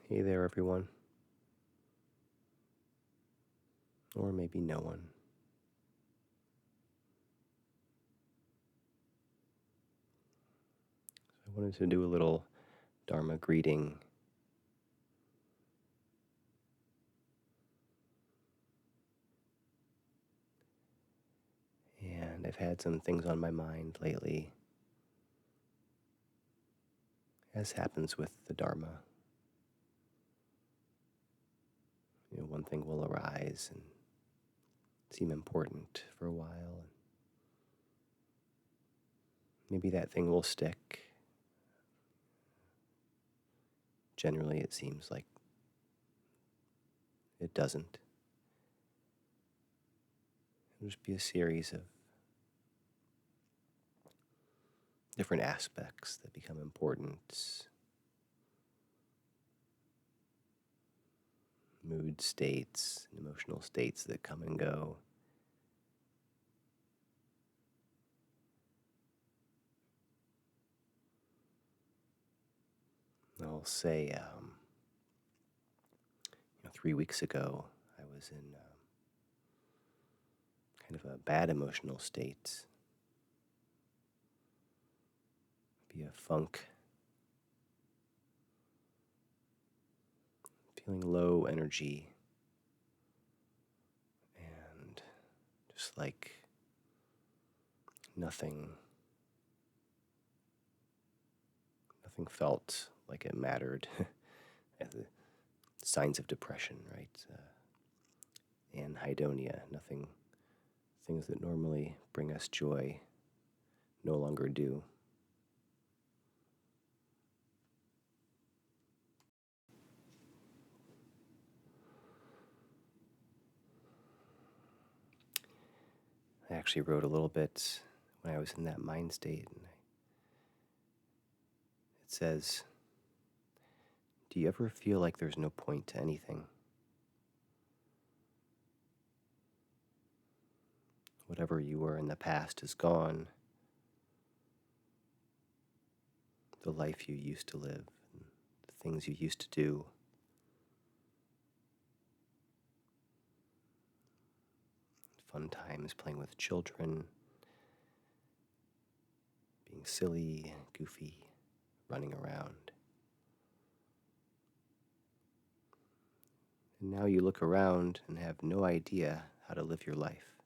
Hey there, everyone. Or maybe no one. I wanted to do a little dharma greeting, and I've had some things on my mind lately, as happens with the dharma. One thing will arise and seem important for a while, and maybe that thing will stick. Generally, it seems like it doesn't. It'll just be a series of different aspects that become important, mood states, and emotional states that come and go. I'll say, 3 weeks ago, I was in kind of a bad emotional state, be a funk, feeling low energy, and just like nothing felt like it mattered. The signs of depression, right? Anhedonia, nothing, things that normally bring us joy no longer do. I actually wrote a little bit when I was in that mind state, and it says, "Do you ever feel like there's no point to anything? Whatever you were in the past is gone. The life you used to live, and the things you used to do, fun times playing with children, being silly, goofy, running around. And now you look around and have no idea how to live your life.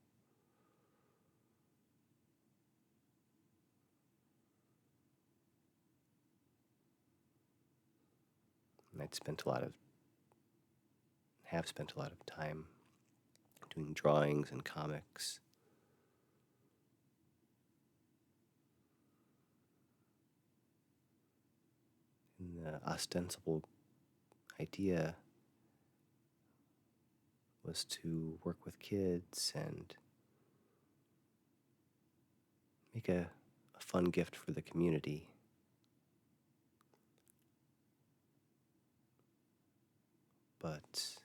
And have spent a lot of time doing drawings and comics. And the ostensible idea was to work with kids and make a fun gift for the community. But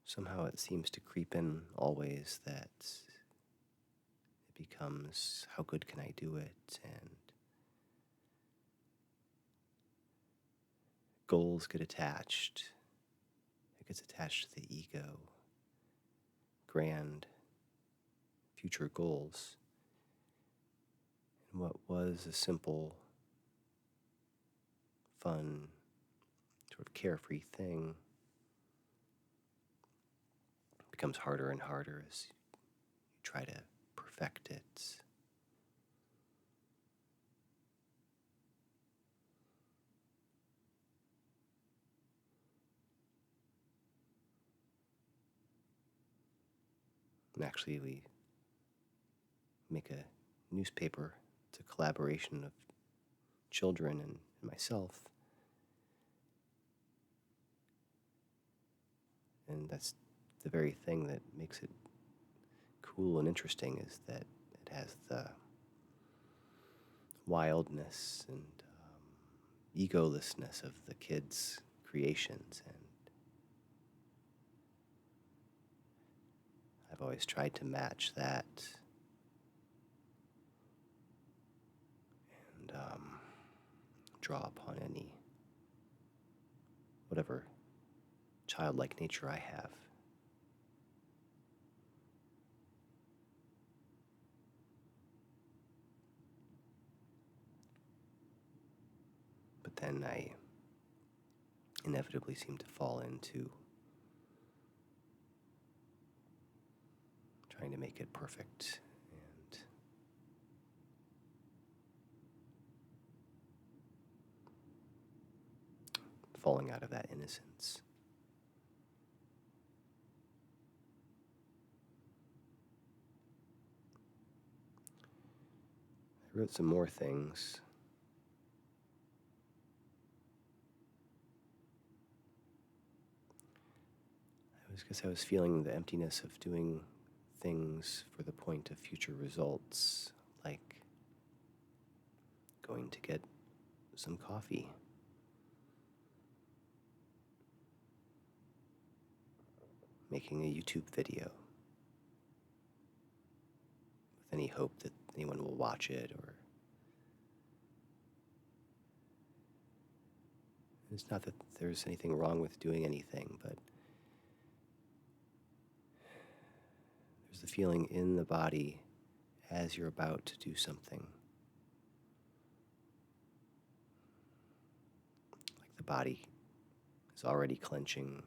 somehow it seems to creep in always that it becomes, how good can I do it? And goals get attached. It gets attached to the ego, grand future goals. And what was a simple, fun, sort of carefree thing becomes harder and harder as you try to perfect it. And actually, we make a newspaper. It's a collaboration of children and myself. And that's the very thing that makes it cool and interesting, is that it has the wildness and egolessness of the kids' creations. And I've always tried to match that and draw upon any whatever childlike nature I have. But then I inevitably seem to fall into trying to make it perfect and falling out of that innocence. I wrote some more things. It was because I was feeling the emptiness of doing things for the point of future results, like going to get some coffee, making a YouTube video with any hope that anyone will watch it, or it's not that there's anything wrong with doing anything, but there's the feeling in the body as you're about to do something. Like the body is already clenching.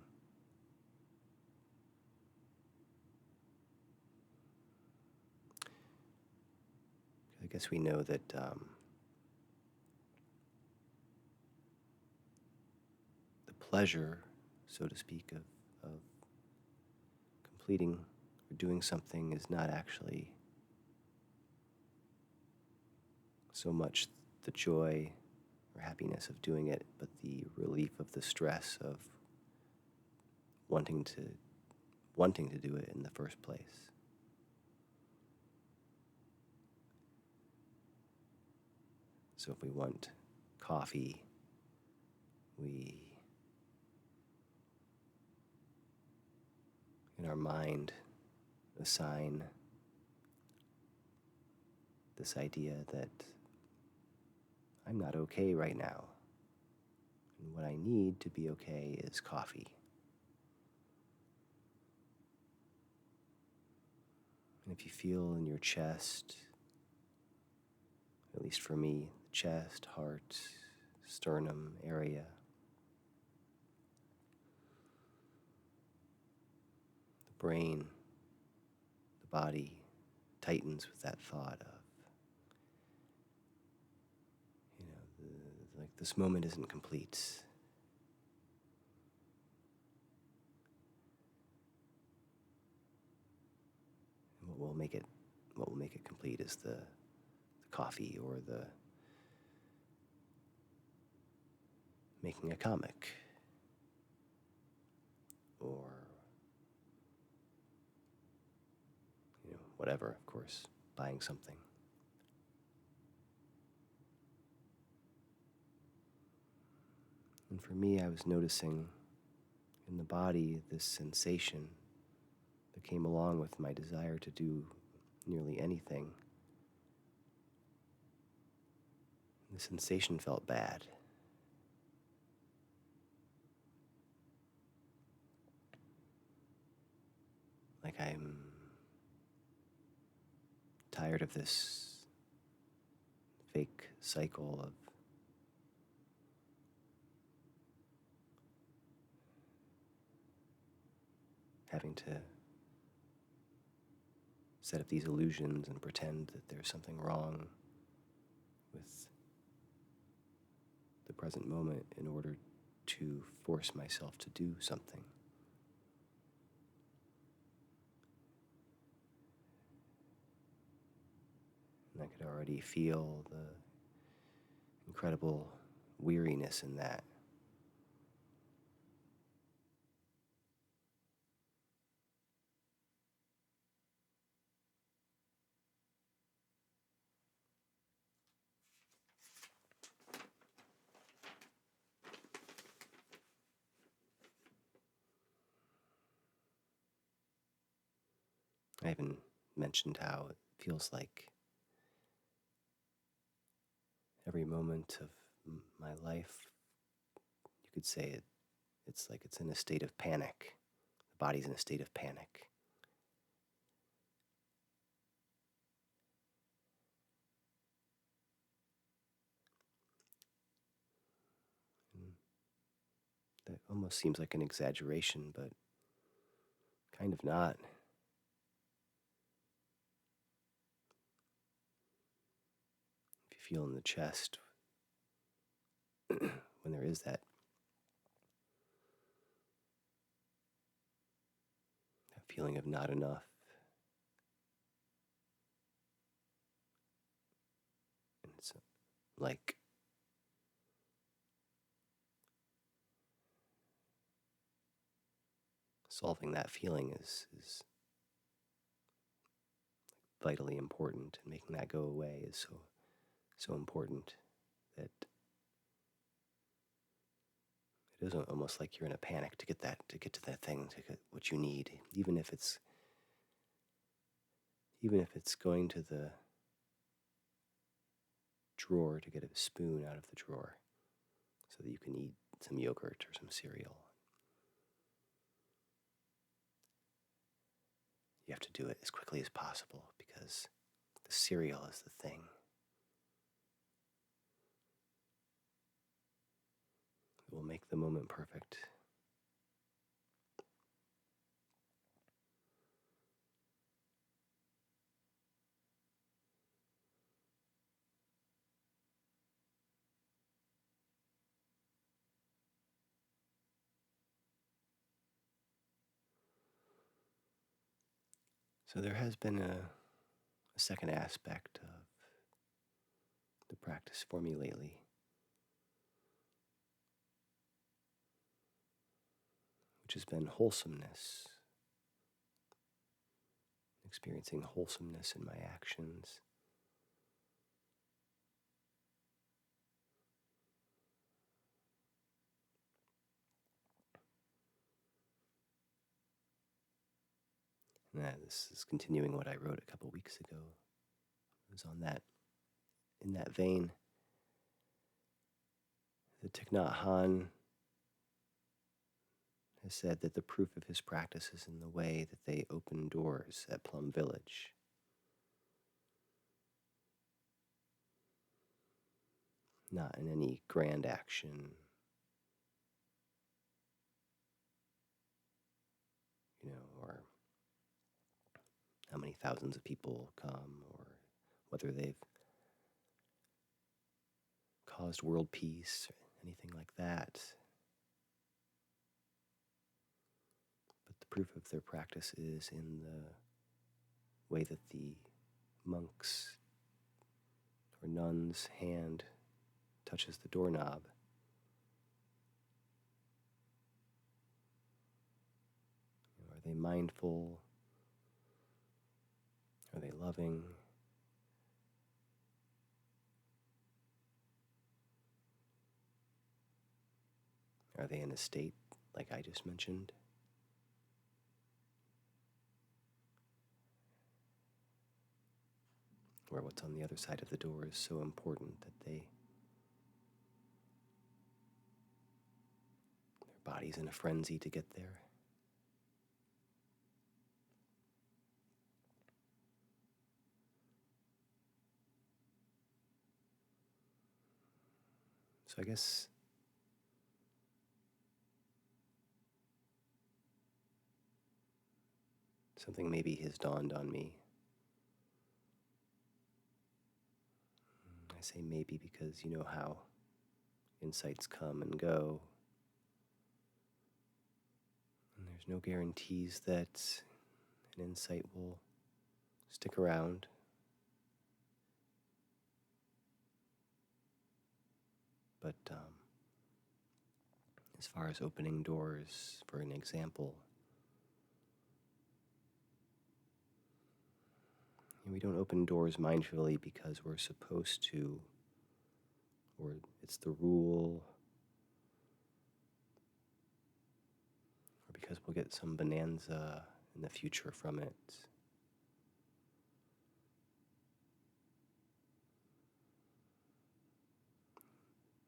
I guess we know that the pleasure, so to speak, of completing or doing something is not actually so much the joy or happiness of doing it, but the relief of the stress of wanting to do it in the first place. So if we want coffee, we, in our mind, assign this idea that I'm not okay right now, and what I need to be okay is coffee. And if you feel in your chest, at least for me, chest, heart, sternum area, the brain, the body tightens with that thought of, like this moment isn't complete. And what will make it complete is the coffee or the making a comic or whatever, of course, buying something. And for me, I was noticing in the body this sensation that came along with my desire to do nearly anything. The sensation felt bad. Like I'm tired of this fake cycle of having to set up these illusions and pretend that there's something wrong with the present moment in order to force myself to do something. And I could already feel the incredible weariness in that. I even mentioned how it feels like every moment of my life, you could say it it's like it's in a state of panic. The body's in a state of panic. And that almost seems like an exaggeration, but kind of not. If you feel in the chest, when there is that feeling of not enough, and it's like solving that feeling is vitally important, and making that go away is so important that it is almost like you're in a panic to get to that thing, to get what you need, even if it's going to the drawer to get a spoon out of the drawer so that you can eat some yogurt or some cereal. You have to do it as quickly as possible because the cereal is the thing. It will make the moment perfect. So there has been a second aspect of the practice for me lately, which has been wholesomeness, experiencing wholesomeness in my actions. And this is continuing what I wrote a couple weeks ago. It was in that vein. The Thich Nhat Hanh has said that the proof of his practice is in the way that they open doors at Plum Village. Not in any grand action, or how many thousands of people come, or whether they've caused world peace or anything like that. But the proof of their practice is in the way that the monk's or nun's hand touches the doorknob. Are they mindful? Are they loving? Are they in a state like I just mentioned? Where what's on the other side of the door is so important that their body's in a frenzy to get there. So I guess something maybe has dawned on me. I say maybe because you know how insights come and go. And there's no guarantees that an insight will stick around. But as far as opening doors, for an example, we don't open doors mindfully because we're supposed to, or it's the rule, or because we'll get some bonanza in the future from it.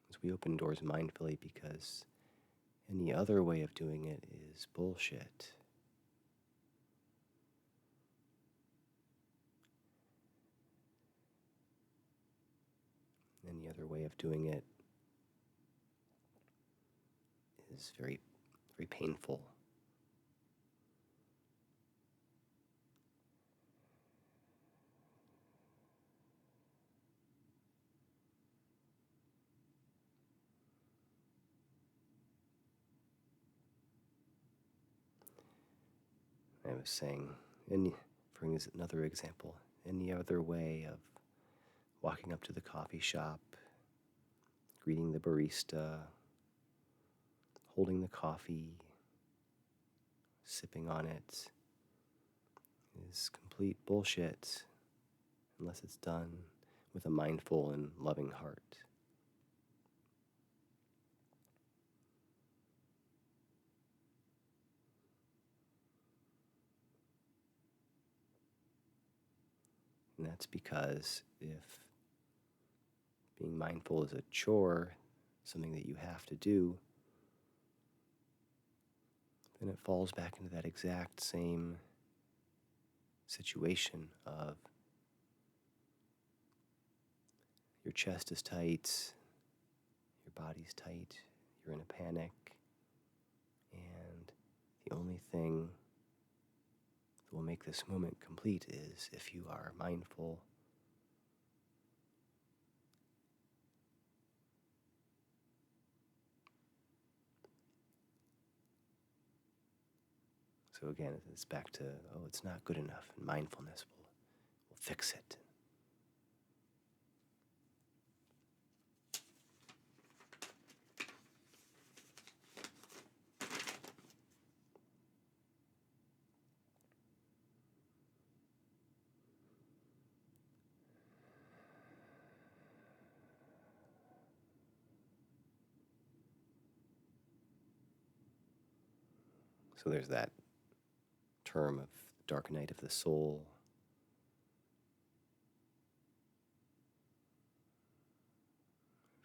As we open doors mindfully because Any other way of doing it is bullshit. Any other way of doing it is very, very painful. I was saying, for another example, any other way of walking up to the coffee shop, greeting the barista, holding the coffee, sipping on it, is complete bullshit unless it's done with a mindful and loving heart. And that's because if being mindful is a chore, something that you have to do, then it falls back into that exact same situation of your chest is tight, your body's tight, you're in a panic, and the only thing that will make this moment complete is if you are mindful. So again, it's back to, it's not good enough, and mindfulness will fix it. So there's that term of dark night of the soul.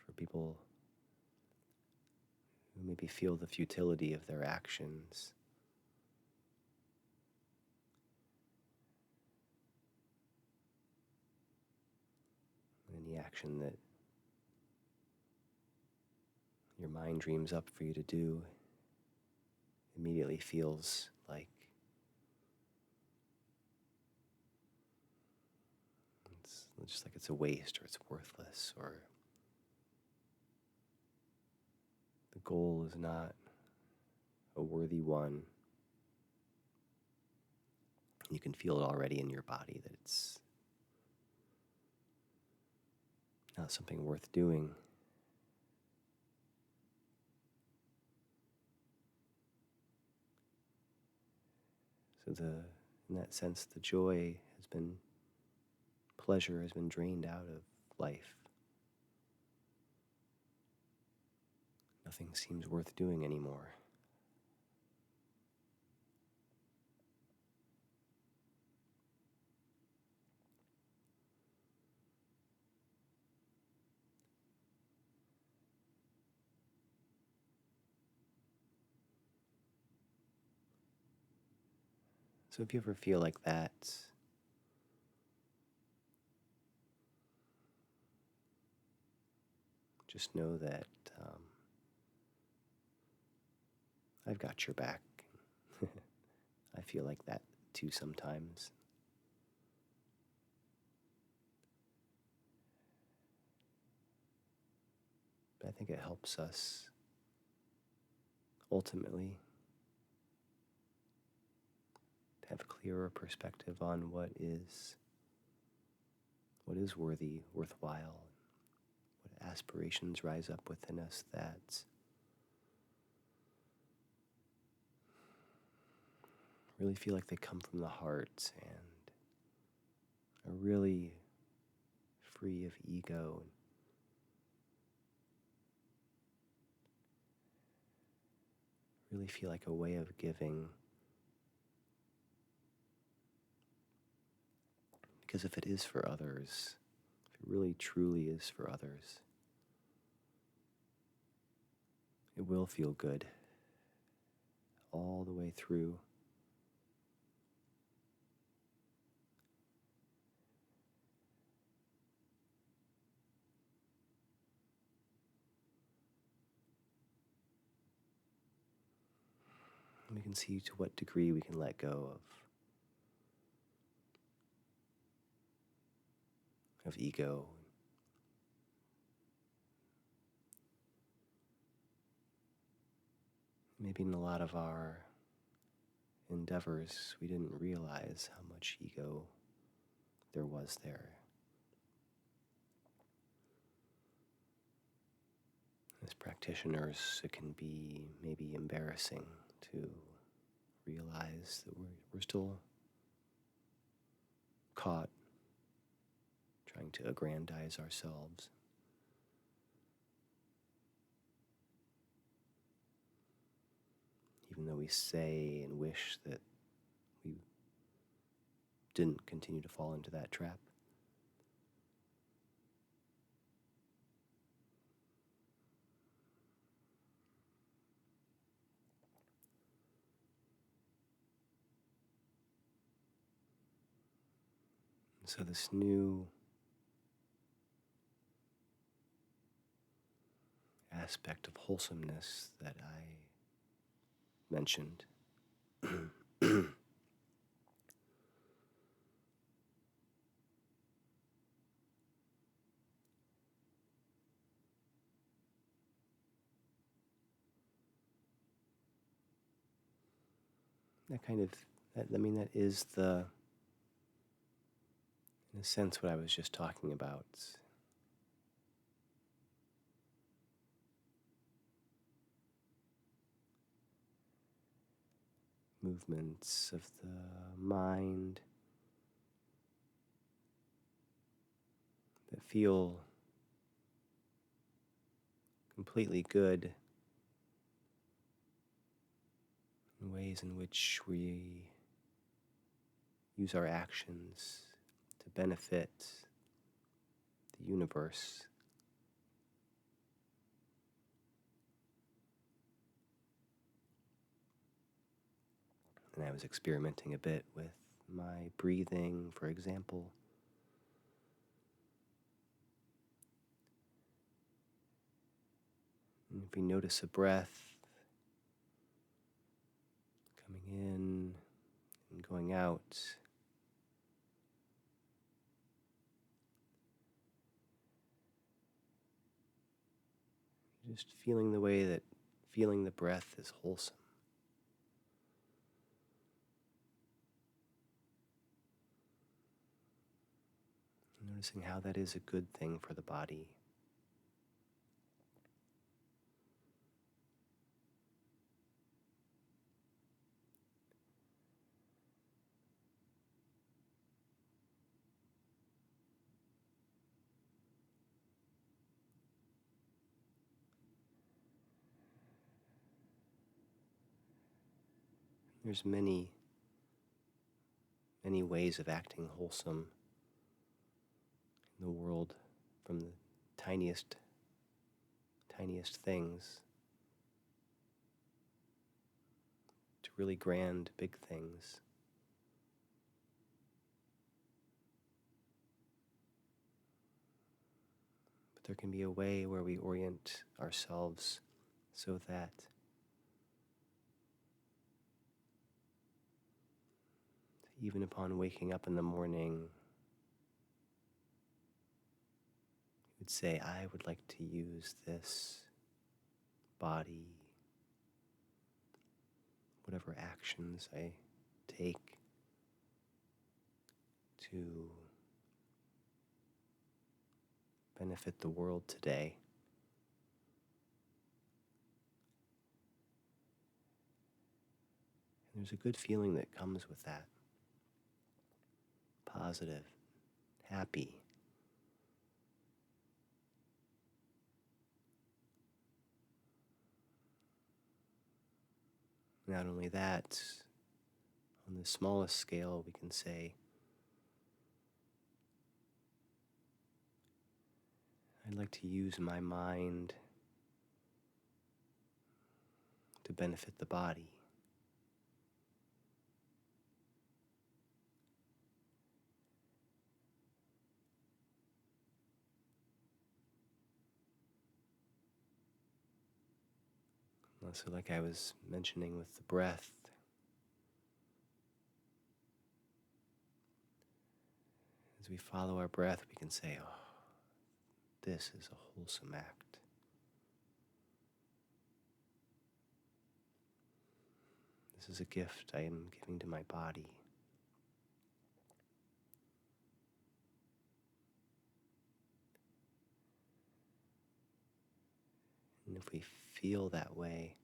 For people who maybe feel the futility of their actions, any action that your mind dreams up for you to do immediately feels like it's just like it's a waste, or it's worthless, or the goal is not a worthy one. You can feel it already in your body that it's not something worth doing. So in that sense, the pleasure has been drained out of life. Nothing seems worth doing anymore. So if you ever feel like that, just know that I've got your back. I feel like that too sometimes. But I think it helps us ultimately to have a clearer perspective on what is worthy, worthwhile, what aspirations rise up within us that really feel like they come from the heart and are really free of ego, and really feel like a way of giving. Because if it is for others, if it really truly is for others, it will feel good. all the way through. And we can see to what degree we can let go of ego. Maybe in a lot of our endeavors, we didn't realize how much ego there was there. As practitioners, it can be maybe embarrassing to realize that we're still caught trying to aggrandize ourselves. Even though we say and wish that we didn't continue to fall into that trap. And so this new aspect of wholesomeness that I mentioned that is in a sense, what I was just talking about. Movements of the mind that feel completely good, in ways in which we use our actions to benefit the universe. And I was experimenting a bit with my breathing, for example. And if we notice a breath coming in and going out, just feeling the way that feeling the breath is wholesome. Noticing how that is a good thing for the body. There's many ways of acting wholesome in the world, from the tiniest things to really grand, big things. But there can be a way where we orient ourselves so that even upon waking up in the morning, you would say, I would like to use this body, whatever actions I take, to benefit the world today. And there's a good feeling that comes with that. Positive, happy. Not only that, on the smallest scale, we can say, I'd like to use my mind to benefit the body. So, like I was mentioning with the breath, as we follow our breath, we can say, oh, this is a wholesome act. This is a gift I am giving to my body. And if we feel that way,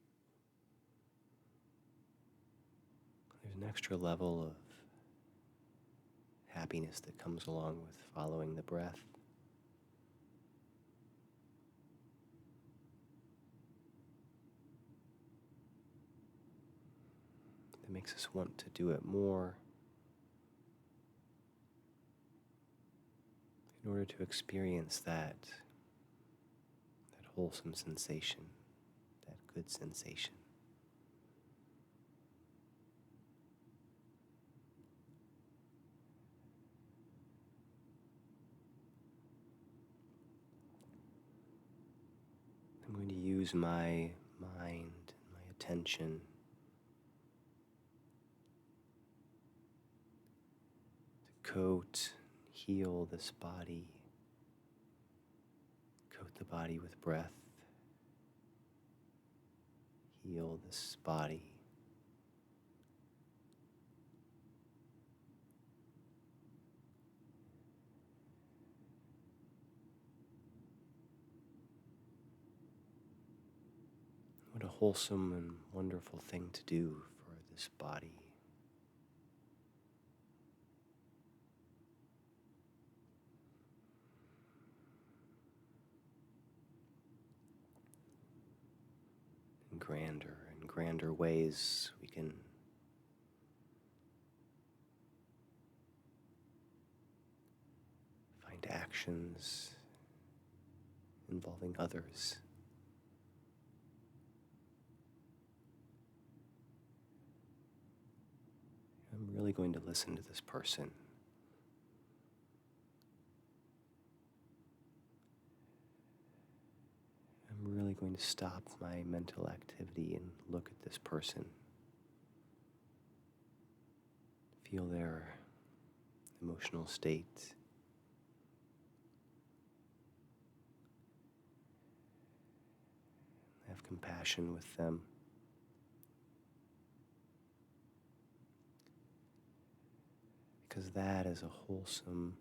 there's an extra level of happiness that comes along with following the breath. That makes us want to do it more in order to experience that wholesome sensation, that good sensation. I'm going to use my mind, my attention to coat, heal this body, coat the body with breath, heal this body. What a wholesome and wonderful thing to do for this body. In grander and grander ways, we can find actions involving others. I'm really going to listen to this person. I'm really going to stop my mental activity and look at this person. Feel their emotional state. Have compassion with them. Because that is a wholesome,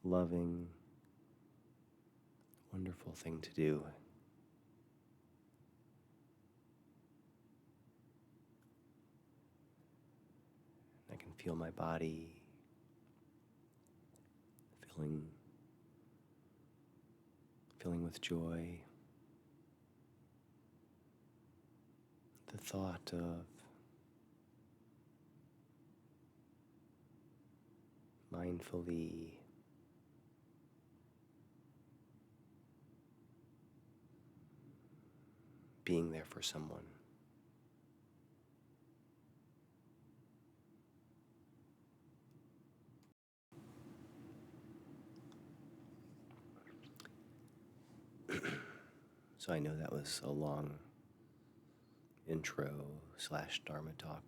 loving, wonderful thing to do. I can feel my body filling with joy. The thought of mindfully being there for someone. So I know that was a long intro / dharma talk.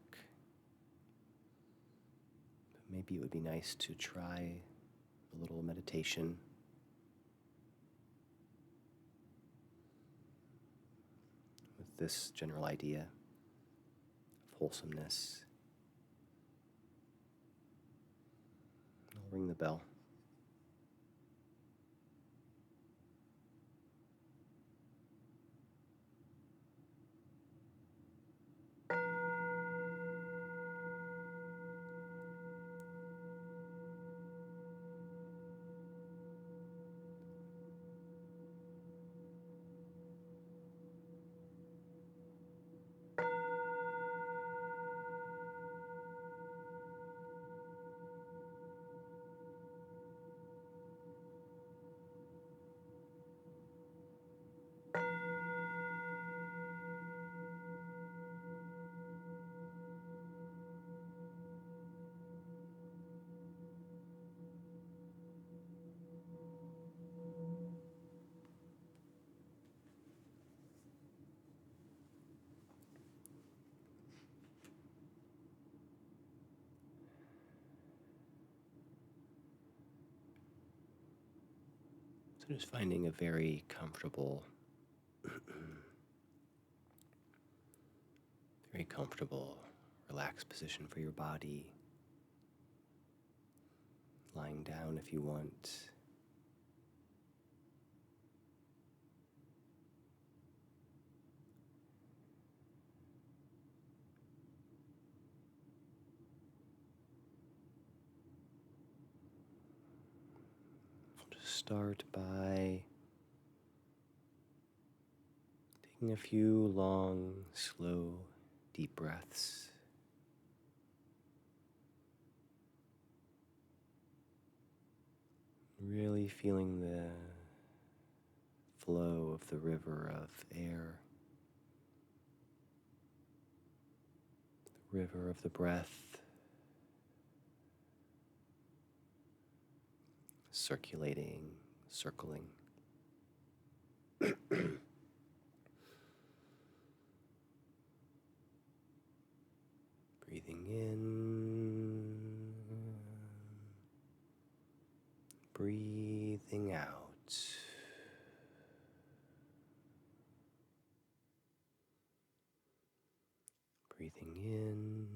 But maybe it would be nice to try a little meditation. With this general idea of wholesomeness. I'll ring the bell. So just finding a very comfortable, very comfortable, relaxed position for your body. Lying down if you want. Just start by taking a few long, slow, deep breaths. Really feeling the flow of the river of air, the river of the breath, circulating, circling. Breathing in, breathing out. Breathing in,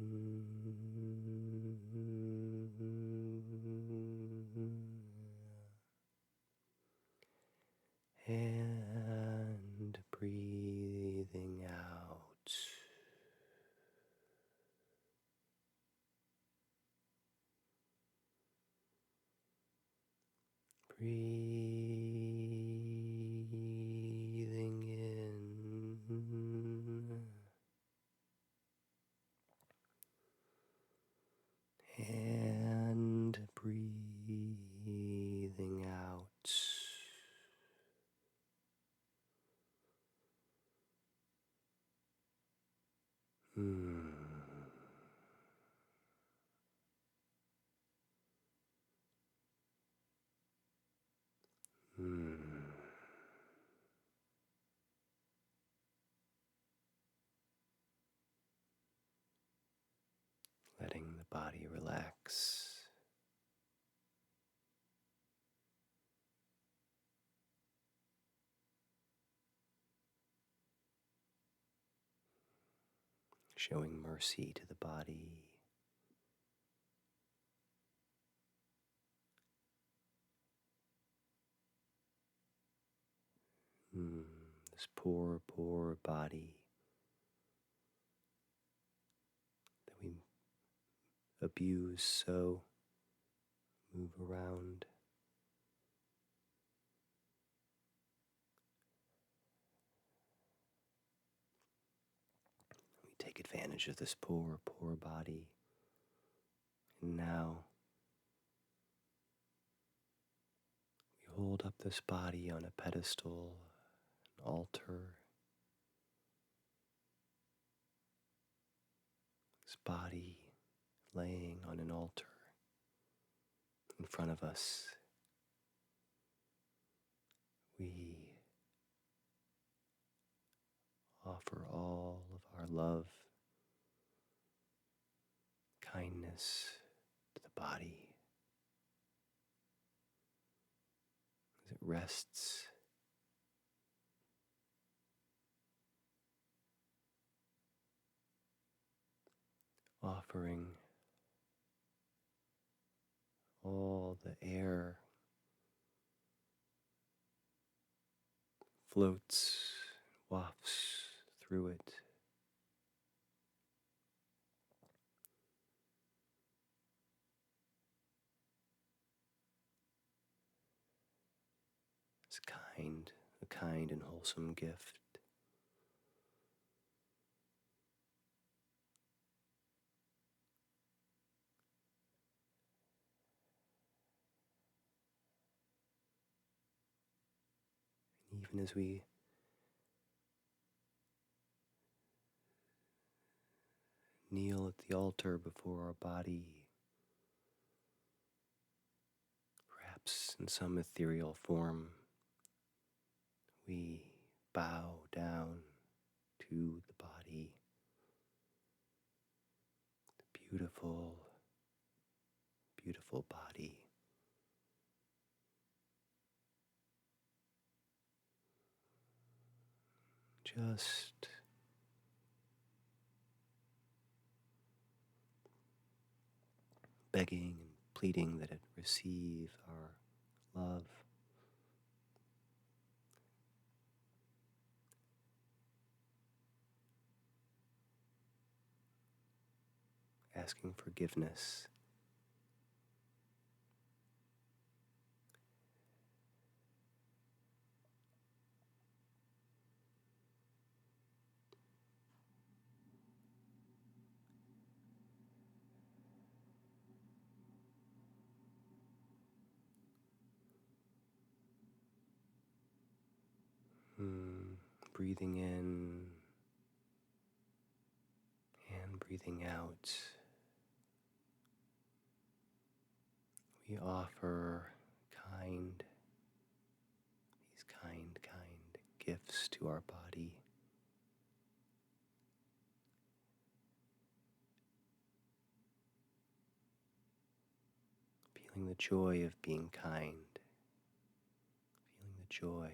and breathing out. Breathing in and breathing out. Hmm. Hmm. Letting the body relax. Showing mercy to the body. This poor, poor body that we abuse so, move around. We take advantage of this poor, poor body. And now we hold up this body on a pedestal, an altar. This body laying on an altar in front of us. We offer all of our love, kindness to the body as it rests, offering all the air floats, wafts through it. It's a kind and wholesome gift. And even as we kneel at the altar before our body, perhaps in some ethereal form, we bow down to the body, the beautiful, beautiful body. just begging and pleading that it receive our love. Asking forgiveness. Breathing in and breathing out. We offer these kind gifts to our body. Feeling the joy of being kind. Feeling the joy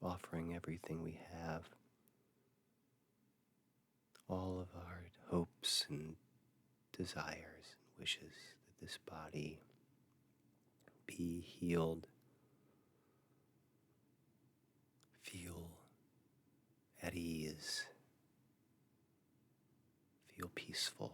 of offering everything we have. All of our hopes and desires and wishes that this body be healed, feel at ease, feel peaceful.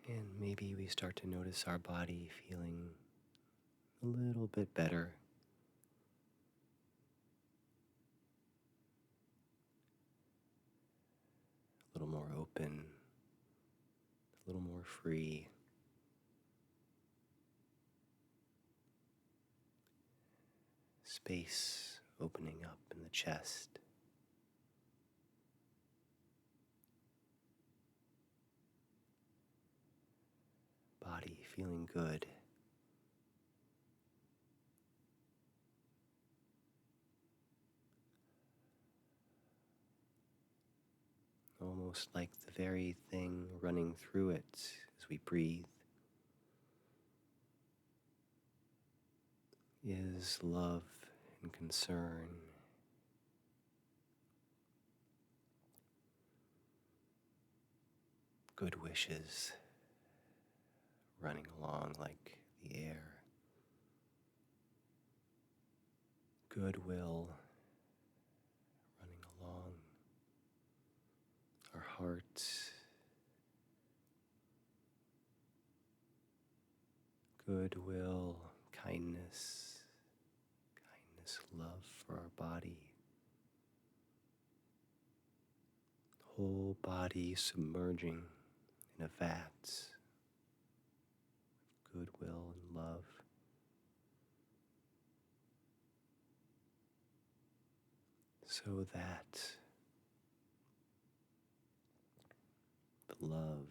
And maybe we start to notice our body feeling a little bit better, a little more open, a little more free. Space opening up in the chest. Body feeling good. Almost like the very thing running through it as we breathe is love and concern. Good wishes running along like the air. Goodwill running along our hearts. Goodwill, kindness, love for our body. Whole body submerging in a vat of goodwill and love. So that the love,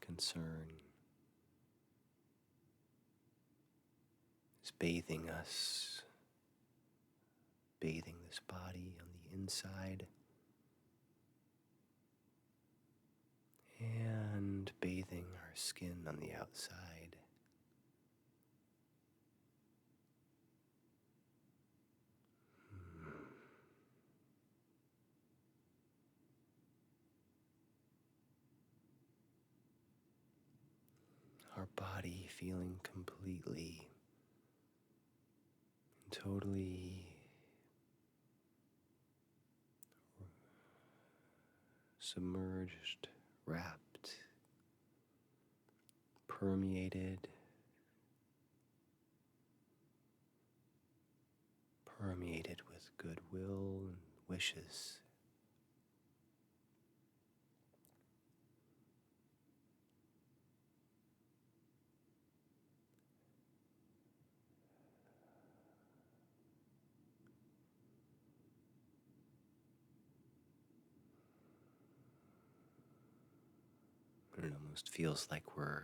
concern is bathing us, bathing this body on the inside and bathing our skin on the outside. Our body feeling completely and totally submerged, wrapped permeated with goodwill and wishes. And it almost feels like we're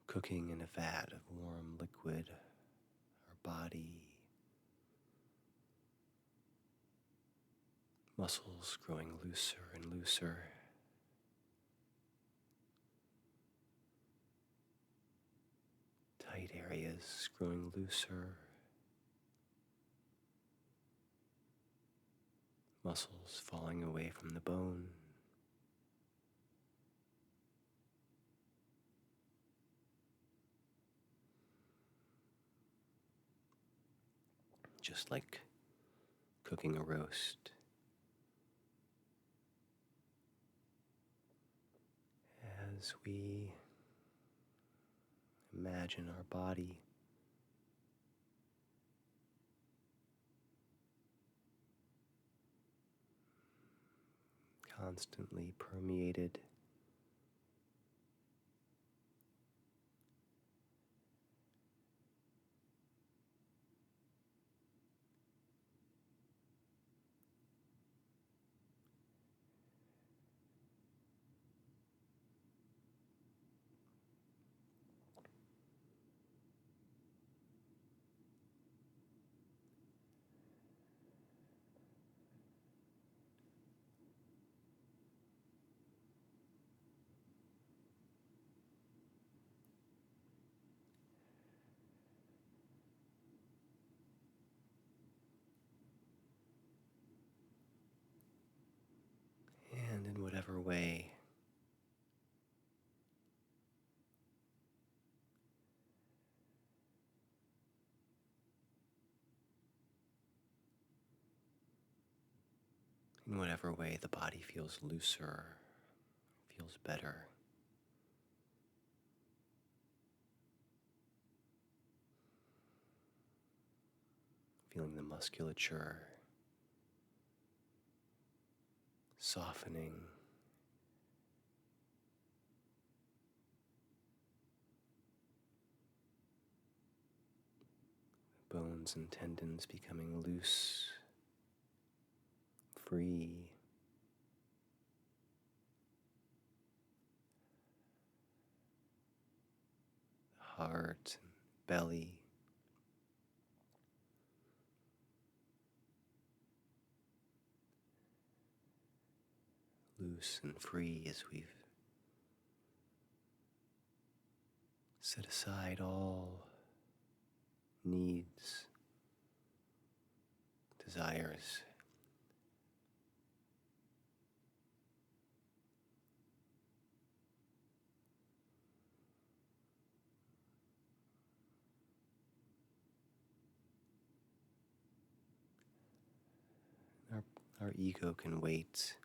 cooking in a vat of warm liquid. Our body, muscles growing looser and looser. Tight areas growing looser. Muscles falling away from the bone. Just like cooking a roast. As we imagine our body constantly permeated and in whatever way the body feels looser, feels better. Feeling the musculature softening. Bones and tendons becoming loose, free. Heart and belly loose and free as we've set aside all needs, desires. Our ego can wait.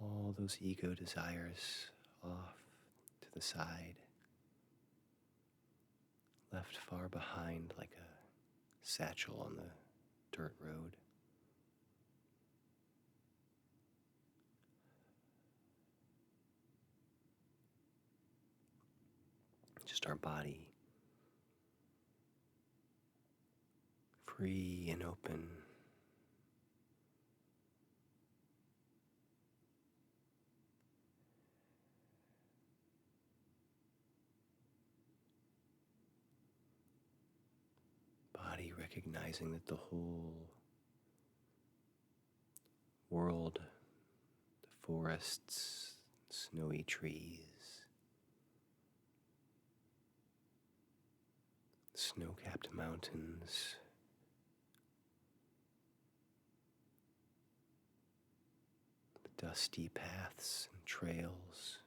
All those ego desires off to the side, left far behind like a satchel on the dirt road. Just our body, free and open. Body recognizing that the whole world, the forests, snowy trees, snow-capped mountains, the dusty paths and trails,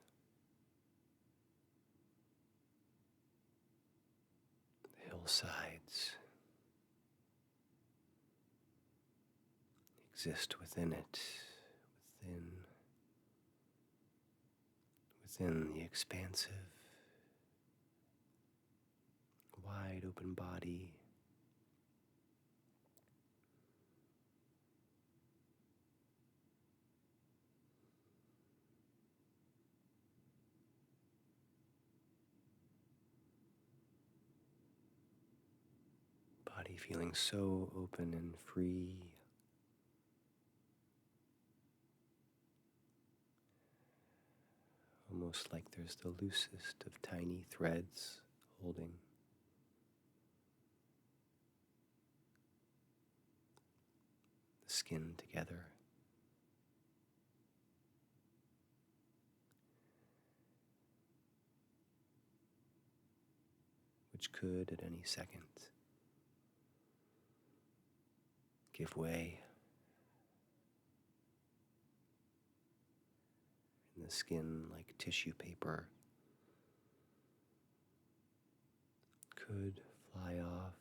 the hillsides, exist within it, within the expansive, wide open body. Body feeling so open and free. Almost like there's the loosest of tiny threads holding the skin together. Which could at any second give way, and the skin, like tissue paper, could fly off.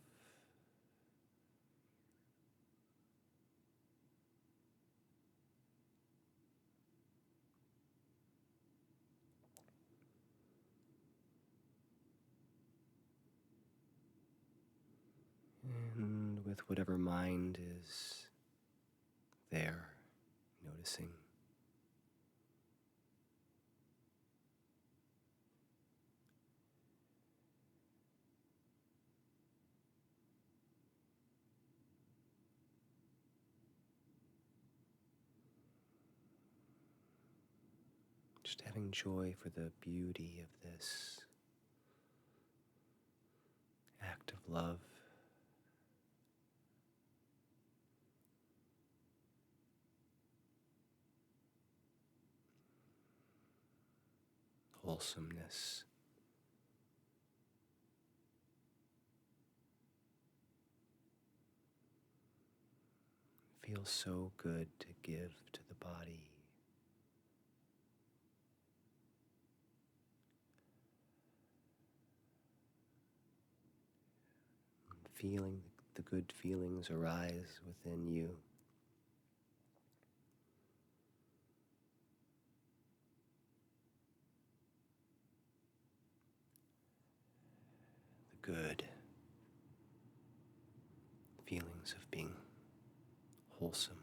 And with whatever mind is there, noticing. Just having joy for the beauty of this act of love. Wholesomeness. Feels so good to give to the body. Feeling the good feelings arise within you. The good feelings of being wholesome.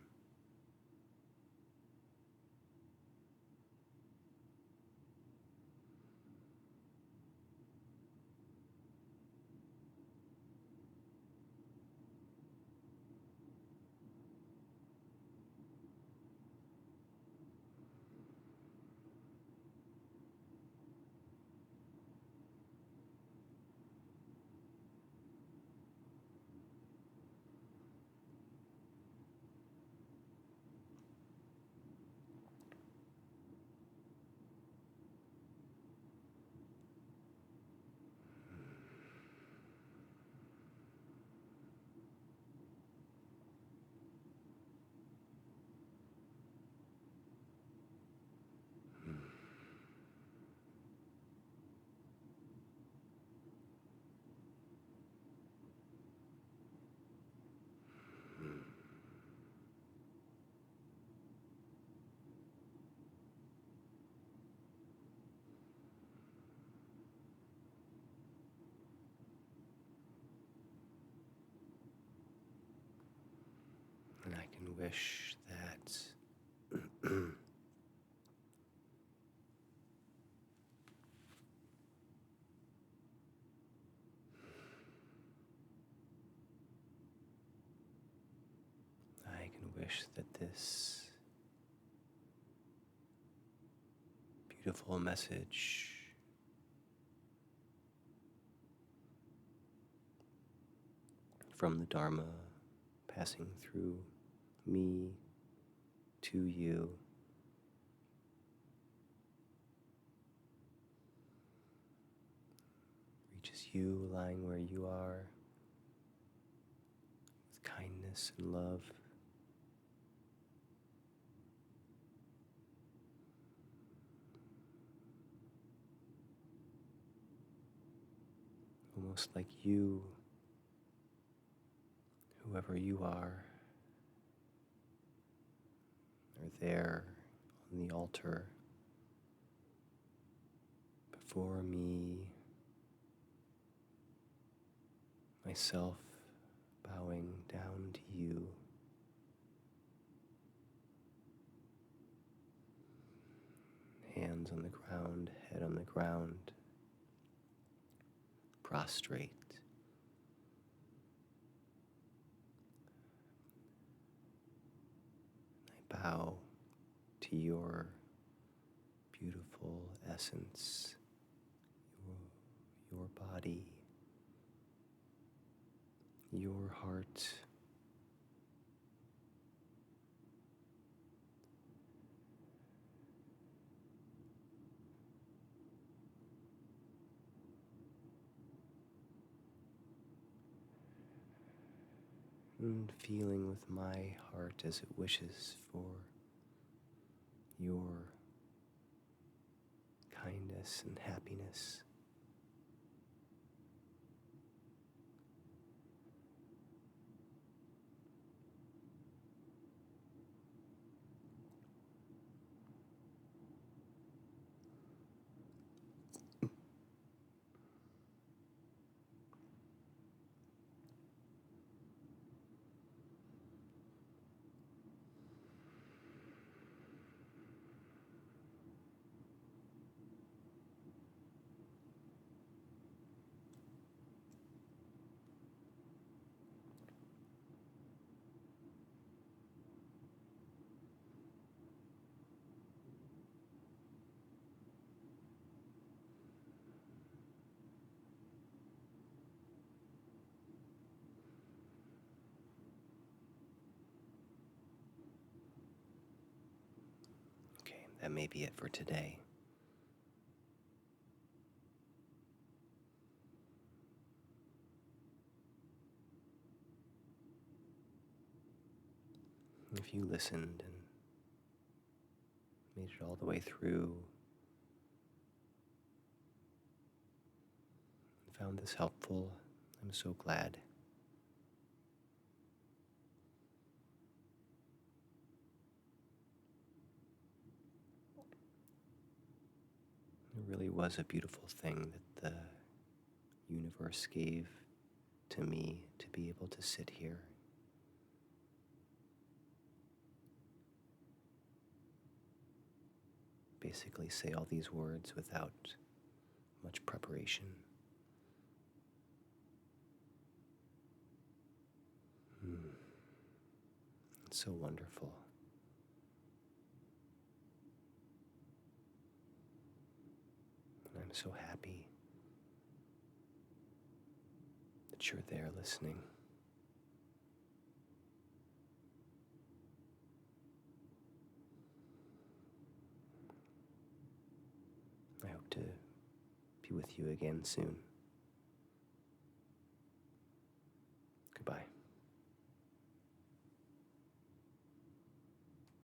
And I can wish that I can wish that this beautiful message from the Dharma passing through me to you reaches you lying where you are with kindness and love. Almost like you, whoever you are, are there on the altar before me, myself bowing down to you. Hands on the ground, head on the ground, prostrate. I bow to your beautiful essence, your body, your heart. And feeling with my heart as it wishes for your kindness and happiness. Okay, that may be it for today. If you listened and made it all the way through, and found this helpful, I'm so glad. It really was a beautiful thing that the universe gave to me to be able to sit here. Basically say all these words without much preparation. It's so wonderful. And I'm so happy that you're there listening. I hope to be with you again soon.